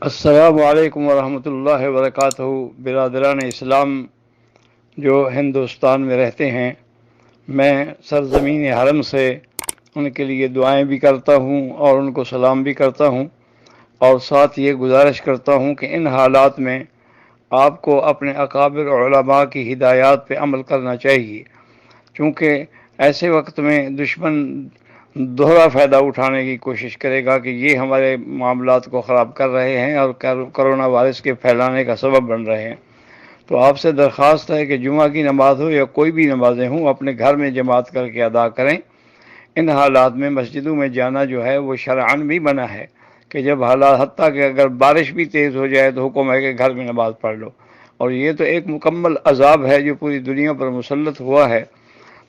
السلام علیکم ورحمۃ اللہ وبرکاتہ۔ برادران اسلام جو ہندوستان میں رہتے ہیں، میں سرزمین حرم سے ان کے لیے دعائیں بھی کرتا ہوں اور ان کو سلام بھی کرتا ہوں، اور ساتھ یہ گزارش کرتا ہوں کہ ان حالات میں آپ کو اپنے اکابر علماء کی ہدایات پہ عمل کرنا چاہیے، چونکہ ایسے وقت میں دشمن دوہرا فائدہ اٹھانے کی کوشش کرے گا کہ یہ ہمارے معاملات کو خراب کر رہے ہیں اور کرونا وائرس کے پھیلانے کا سبب بن رہے ہیں۔ تو آپ سے درخواست ہے کہ جمعہ کی نماز ہو یا کوئی بھی نمازیں ہوں، اپنے گھر میں جماعت کر کے ادا کریں۔ ان حالات میں مسجدوں میں جانا جو ہے وہ شرعاً بھی منع ہے، کہ جب حالات حتیٰ کہ اگر بارش بھی تیز ہو جائے تو حکم ہے کہ گھر میں نماز پڑھ لو، اور یہ تو ایک مکمل عذاب ہے جو پوری دنیا پر مسلط ہوا ہے۔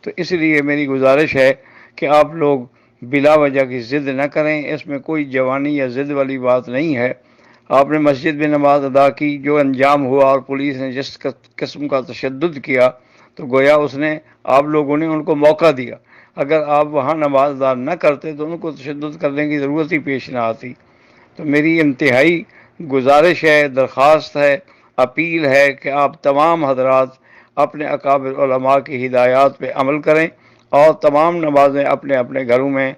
تو اس لیے میری گزارش ہے کہ آپ لوگ بلا وجہ کی ضد نہ کریں، اس میں کوئی جوانی یا ضد والی بات نہیں ہے۔ آپ نے مسجد میں نماز ادا کی، جو انجام ہوا اور پولیس نے جس قسم کا تشدد کیا تو گویا اس نے آپ لوگوں نے ان کو موقع دیا۔ اگر آپ وہاں نماز ادا نہ کرتے تو ان کو تشدد کرنے کی ضرورت ہی پیش نہ آتی۔ تو میری انتہائی گزارش ہے، درخواست ہے، اپیل ہے کہ آپ تمام حضرات اپنے اکابر علماء کی ہدایات پہ عمل کریں، اور تمام نمازیں اپنے اپنے گھروں میں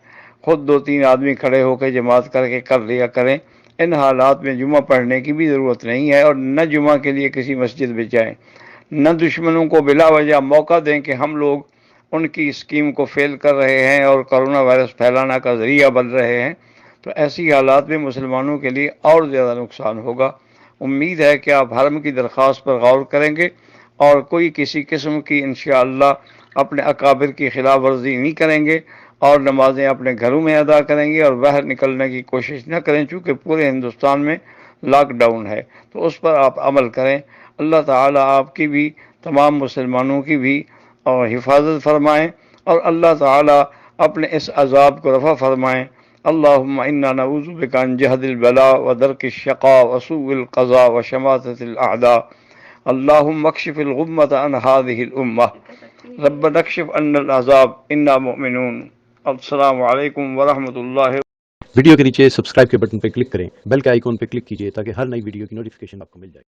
خود 2-3 آدمی کھڑے ہو کے جماعت کر کے کر لیا کریں۔ ان حالات میں جمعہ پڑھنے کی بھی ضرورت نہیں ہے، اور نہ جمعہ کے لیے کسی مسجد میں جائیں، نہ دشمنوں کو بلا وجہ موقع دیں کہ ہم لوگ ان کی اسکیم کو فیل کر رہے ہیں اور کرونا وائرس پھیلانا کا ذریعہ بن رہے ہیں۔ تو ایسی حالات میں مسلمانوں کے لیے اور زیادہ نقصان ہوگا۔ امید ہے کہ آپ حرم کی درخواست پر غور کریں گے اور کوئی کسی قسم کی انشاءاللہ اپنے اکابر کی خلاف ورزی نہیں کریں گے، اور نمازیں اپنے گھروں میں ادا کریں گے اور باہر نکلنے کی کوشش نہ کریں، چونکہ پورے ہندوستان میں لاک ڈاؤن ہے۔ تو اس پر آپ عمل کریں۔ اللہ تعالیٰ آپ کی بھی، تمام مسلمانوں کی بھی اور حفاظت فرمائیں، اور اللہ تعالیٰ اپنے اس عذاب کو رفع فرمائیں۔ اللہم انا نعوذ بک من جہد البلاء ودرک الشقاء وسوء القضاء وشماتة الاعداء۔ اللہم اکشف الغمۃ عن هذه الامہ، ربنا اکشف عنا العذاب انا مؤمنون۔ السلام علیکم ورحمۃ اللہ۔ ویڈیو کے نیچے سبسکرائب کے بٹن پہ کلک کریں، بیل کے آئیکن پہ کلک کیجیے تاکہ ہر نئی ویڈیو کی نوٹیفیکیشن آپ کو مل جائے۔